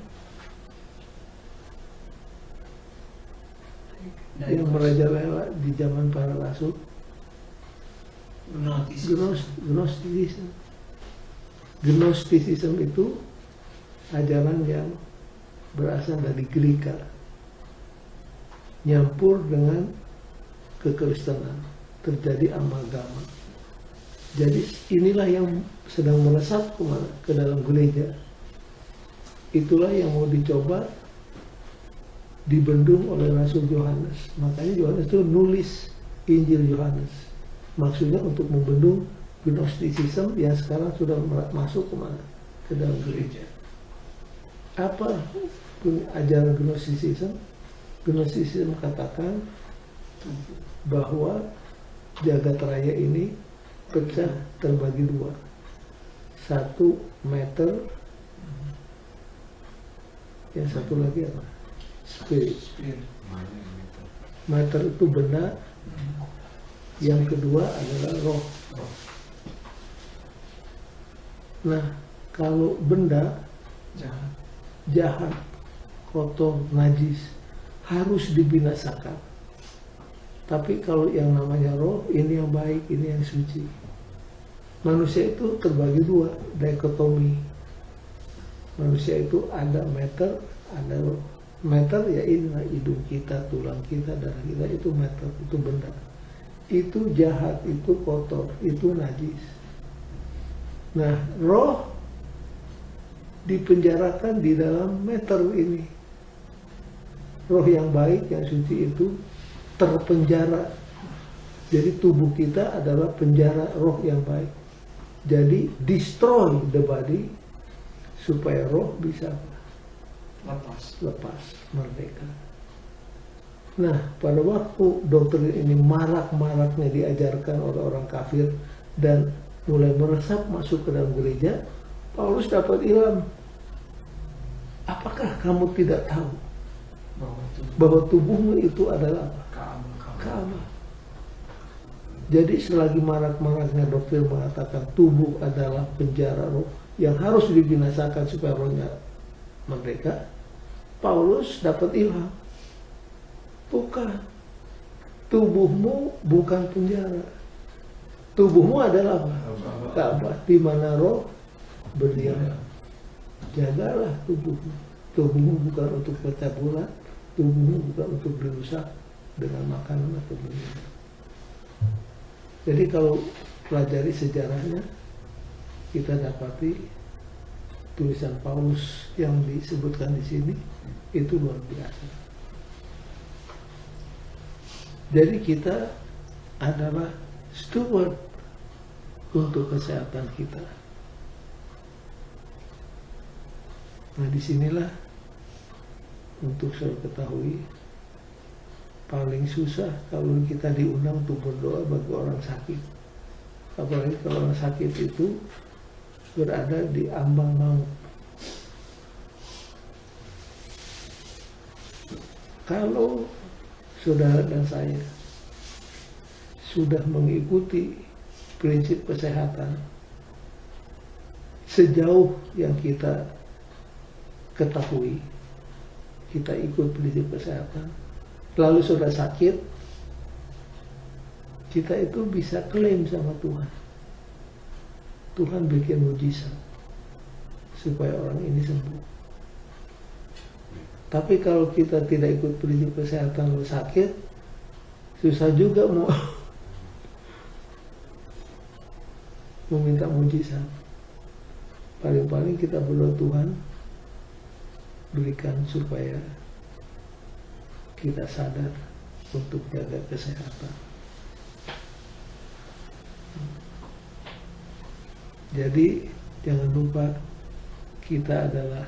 Yang merajalela di zaman para rasul, Gnosticism. Gnosticism itu ajaran yang berasal dari Greka, nyampur dengan kekristenan, terjadi amalgama. Jadi inilah yang sedang meresap kemana? Ke dalam gereja. Itulah yang mau dicoba dibendung oleh Rasul Yohanes. Makanya Yohanes itu nulis Injil Yohanes. Maksudnya untuk membendung Gnosticism yang sekarang sudah masuk kemana? Ke dalam gereja. Apa ajaran Gnosticism? Gnosticism katakan bahwa jagat raya ini pecah terbagi dua. 1 meter, yang satu lagi apa? Spirit. Meter itu benda, yang kedua adalah roh. Nah, kalau benda jahat, kotor, najis, harus dibinasakan. Tapi kalau yang namanya roh, ini yang baik, ini yang suci. Manusia itu terbagi dua, dikotomi. Manusia itu ada meter, ada roh. Meter ya inilah hidung kita, tulang kita, darah kita, itu meter, itu benda. Itu jahat, itu kotor, itu najis. Nah, roh dipenjarakan di dalam meter ini. Roh yang baik, yang suci itu terpenjara. Jadi tubuh kita adalah penjara roh yang baik. Jadi destroy the body supaya roh bisa lepas, merdeka. Nah, pada waktu doktrin ini marak-maraknya diajarkan oleh orang kafir dan mulai meresap masuk ke dalam gereja, Paulus dapat ilham. Apakah kamu tidak tahu bahwa tubuhmu itu adalah Ka'bah? Jadi selagi marak-maraknya doktrin mengatakan tubuh adalah penjara roh yang harus dibinasakan supaya rohnya merdeka, Paulus dapat ilham. Bukan. Tubuhmu bukan penjara. Tubuhmu adalah apa? Ka'bah, di mana roh berdiam. Jagalah tubuhmu. Tubuhmu bukan untuk pecah bulat, tubuhmu bukan untuk dirusak dengan makanan atau minuman. Jadi kalau pelajari sejarahnya, kita dapati tulisan Paulus yang disebutkan di sini itu luar biasa. Jadi kita adalah steward untuk kesehatan kita. Nah, disinilah untuk saya ketahui paling susah kalau kita diundang untuk berdoa bagi orang sakit. Apalagi kalau orang sakit itu berada di ambang maut. Kalau saudara dan saya sudah mengikuti prinsip kesehatan sejauh yang kita ketahui, kita ikut prinsip kesehatan, lalu sudah sakit, kita itu bisa klaim sama Tuhan. Tuhan bikin mujizat supaya orang ini sembuh. Tapi kalau kita tidak ikut prinsip kesehatan lalu sakit, susah juga mau meminta mujizat. Paling-paling kita berdoa, Tuhan berikan supaya kita sadar untuk jaga kesehatan. Jadi jangan lupa kita adalah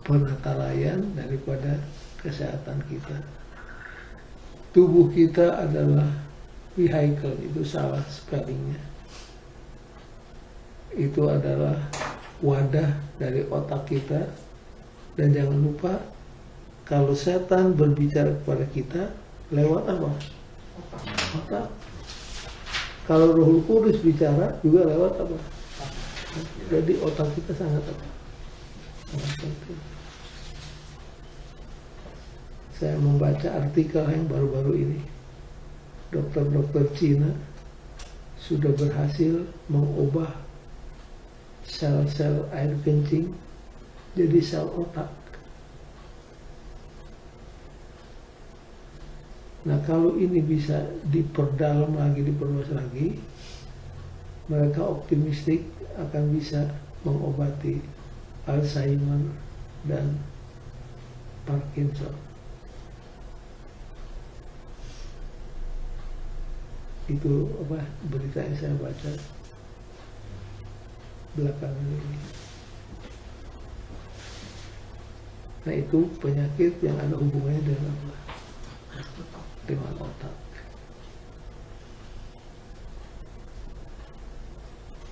penatalayan daripada kesehatan kita. Tubuh kita adalah vehicle, itu salah spellingnya. Itu adalah wadah dari otak kita. Dan jangan lupa kalau setan berbicara kepada kita lewat apa? Otak. Kalau Roh Kudus bicara juga lewat apa? Jadi otak kita sangat apa? Sangat penting. Saya membaca artikel yang baru-baru ini. Dokter-dokter Cina sudah berhasil mengubah sel-sel air kencing jadi sel otak. Nah, kalau ini bisa diperdalam lagi, diperluas lagi, mereka optimistik akan bisa mengobati Alzheimer dan Parkinson. Itu apa berita yang saya baca belakangan ini. Nah, itu penyakit yang ada hubungannya dengan apa? Dengan otak.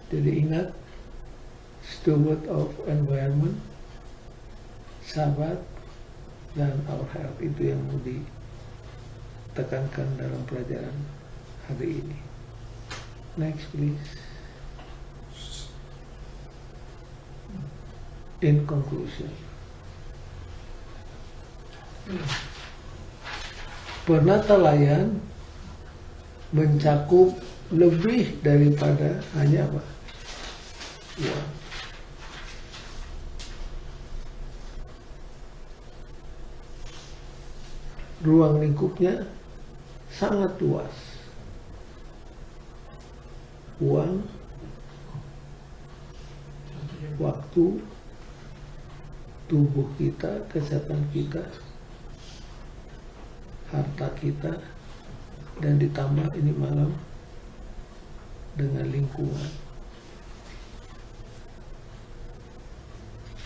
Jadi ingat, steward of environment, sahabat, dan our health, itu yang mau ditekankan dalam pelajaran hari ini. Next please. In conclusion, penatalayan mencakup lebih daripada hanya apa? Uang. Ruang lingkupnya sangat luas. Uang, waktu, tubuh kita, kesehatan kita, harta kita, dan ditambah ini malam dengan lingkungan.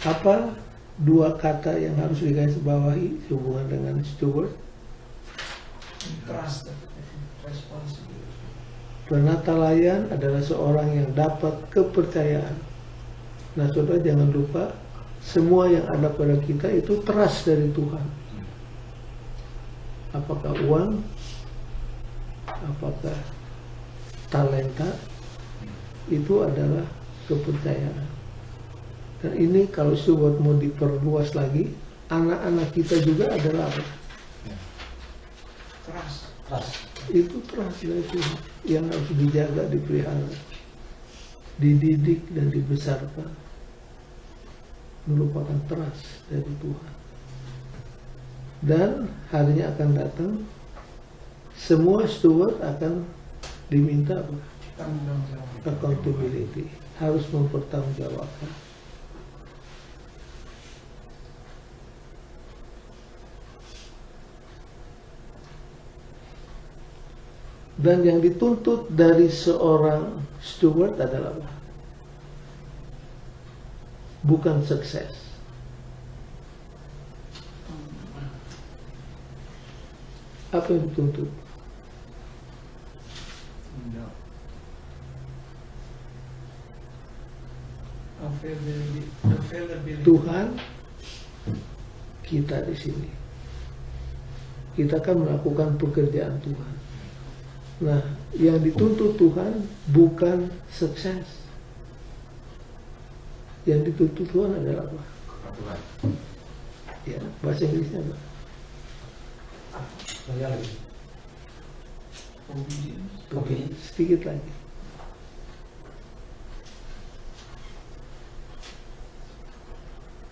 Apa dua kata yang harus digarisbawahi sehubungan dengan steward? Trust, responsibility. Penatalayan adalah seorang yang dapat kepercayaan. Nah, saudara jangan lupa, semua yang ada pada kita itu trust dari Tuhan. Apakah uang, apakah talenta, itu adalah kepercayaan. Dan ini kalau steward mau diperluas lagi, anak-anak kita juga adalah apa? Trust. Itu trust dari Tuhan yang harus dijaga, dipelihara, dididik dan dibesarkan. Merupakan trust dari Tuhan. Dan harinya akan datang, semua steward akan diminta apa? Tanggung jawab. Accountability, harus mempertanggungjawabkan. Dan yang dituntut dari seorang steward adalah apa? Bukan sukses. Apa yang dituntut? Availability. Tuhan kita di sini. Kita kan melakukan pekerjaan Tuhan. Nah, yang dituntut Tuhan bukan sukses. Yang dituntut Tuhan adalah apa? Kepatuhan. Ya, bahasa Inggrisnya apa? Loyalty. Obedience. Sedikit lagi.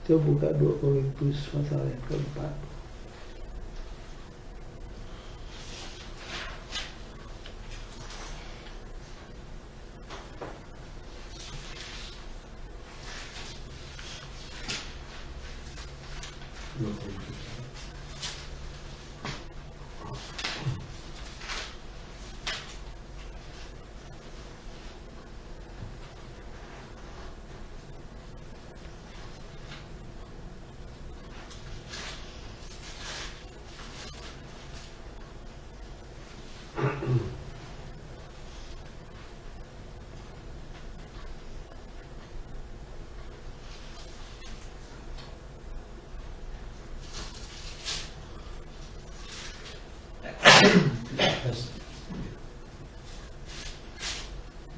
Coba buka 2 Korintus pasal yang keempat. Yes.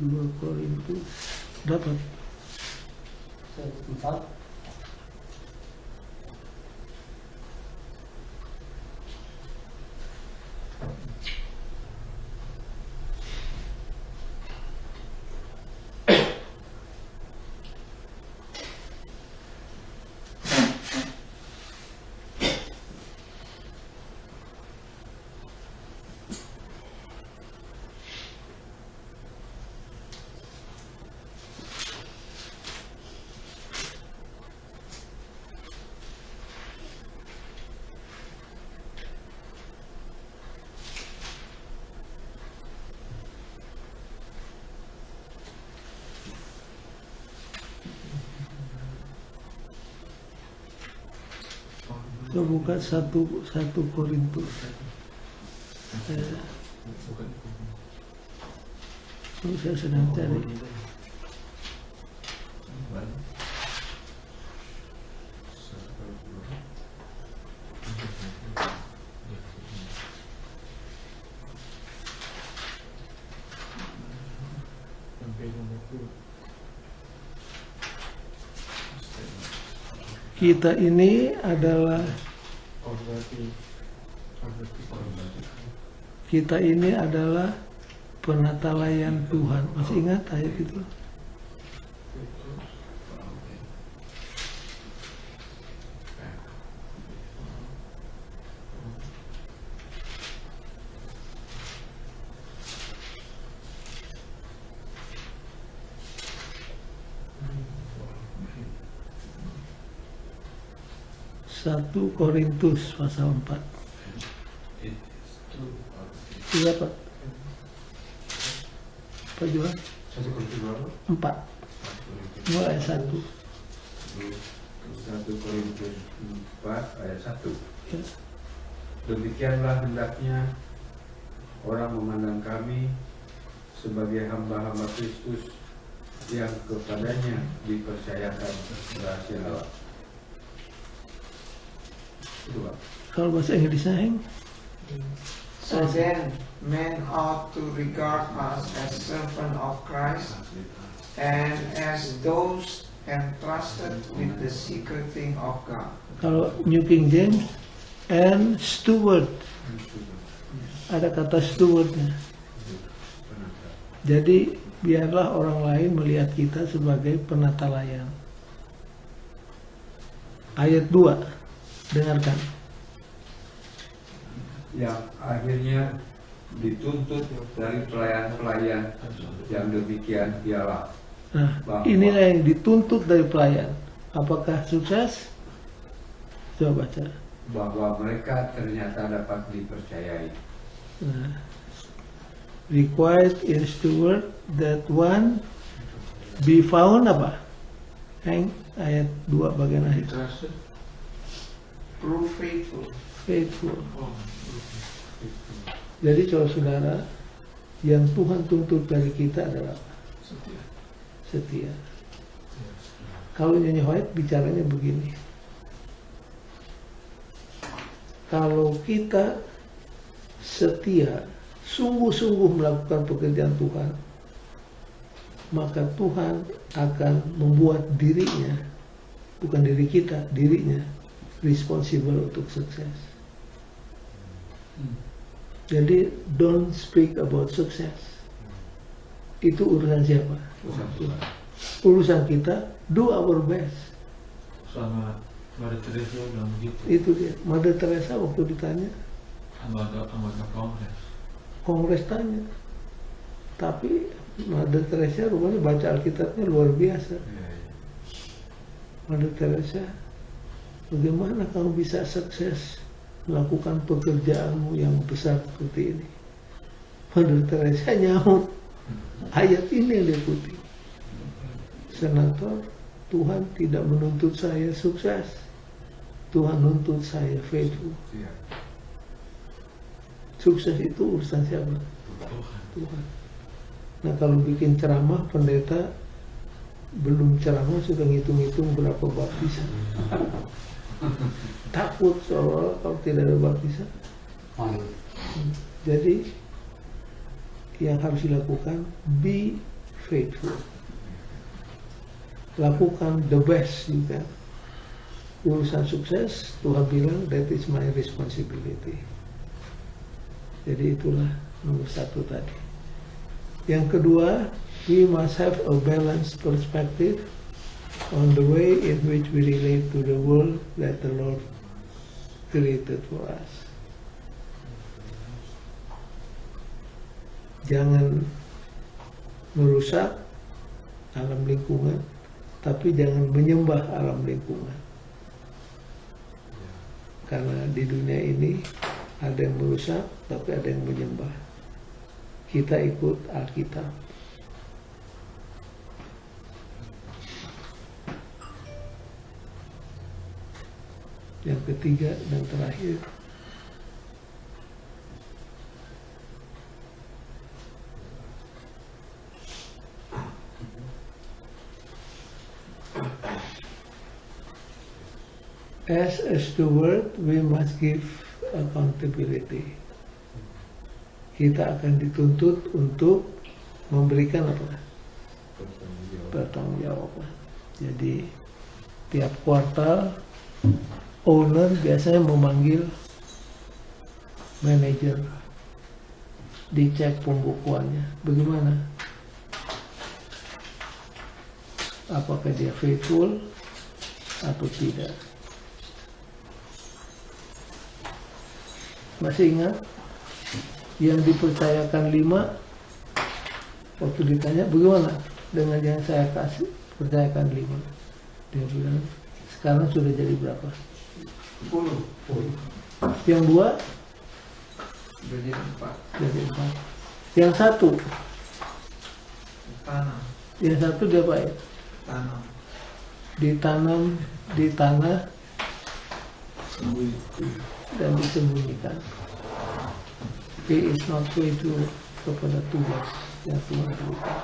2 Korintus dapat. 4. Coba buka 1 Korintus. Saya sedang cari. Kita ini adalah penatalayan Tuhan. Masih ingat ayat itu? Satu Korintus pasal 4. Iya Pak. Pak Juhan? 1 Korintus berapa? 4. Mulai 1. 1 Korintus 4 ayat 1. Ya. Demikianlah hendaknya orang memandang kami sebagai hamba-hamba Kristus yang kepadanya dipercayakan rahasia Allah. Itu Pak. Kalau bahasa Inggrisnya Heng? So then, men ought to regard us as servants of Christ and as those entrusted with the secret thing of God. Kalau New King James, and steward. Ada kata stewardnya. Jadi biarlah orang lain melihat kita sebagai penata layan. Ayat 2, dengarkan. Yang akhirnya dituntut dari pelayan-pelayan yang demikian ialah Nah, bahwa inilah yang dituntut dari pelayan. Apakah sukses? Coba baca. bahwa mereka ternyata dapat dipercayai. Nah, required in steward that one be found apa? Heng, ayat 2 bagian akhir. Trusted. Prove faithful. Faithful. Oh, Jadi saudara, yang Tuhan tuntut dari kita adalah apa? setia. Setia. Kalau Nyonya White bicaranya begini. Kalau kita setia, sungguh-sungguh melakukan pekerjaan Tuhan, maka Tuhan akan membuat dirinya, bukan diri kita, dirinya responsible untuk sukses. Jadi don't speak about sukses. Itu urusan siapa? Tuhan. Urusan kita, do our best. Sama Mother Teresa bilang begitu. Itu dia. Mother Teresa waktu ditanya, Anggota Kongres tanya. Tapi Mother Teresa rupanya baca Alkitabnya luar biasa. Mother Teresa, bagaimana kamu bisa sukses melakukan pekerjaanmu yang besar seperti ini? Mother Teresa nyaut, ayat ini yang dia kutip. Senator, Tuhan tidak menuntut saya sukses, Tuhan menuntut saya faithful. Sukses itu urusan siapa? Tuhan. Nah kalau bikin ceramah, pendeta belum ceramah sudah ngitung-ngitung berapa baptisan. Takut soal kalau tidak ada baptisan. Jadi yang harus dilakukan, be faithful. Lakukan the best juga. Urusan sukses, Tuhan bilang that is my responsibility. Jadi itulah nomor 1 tadi. Yang kedua, we must have a balanced perspective on the way in which we relate to the world that the Lord created for us. Jangan merusak alam lingkungan, tapi jangan menyembah alam lingkungan. Karena di dunia ini ada yang merusak, tapi ada yang menyembah. Kita ikut Alkitab. Yang ketiga dan terakhir, as a steward, we must give accountability. Kita akan dituntut untuk memberikan apa? Pertanggungjawaban. Jadi tiap kuartal owner biasanya memanggil manajer, dicek pembukuannya. Bagaimana? Apakah dia faithful atau tidak? Masih ingat yang dipercayakan 5, waktu ditanya bagaimana dengan yang saya kasih percayakan 5, dia bilang sekarang sudah jadi berapa? 10. Yang 2 Jadi 4. jadi 4. Yang 1 Tanam. yang 1 dia apa ya? Tanam. Ditanam di tanah dan disembunyikan. He is not faithful kepada tugas yang Tuhan berikan.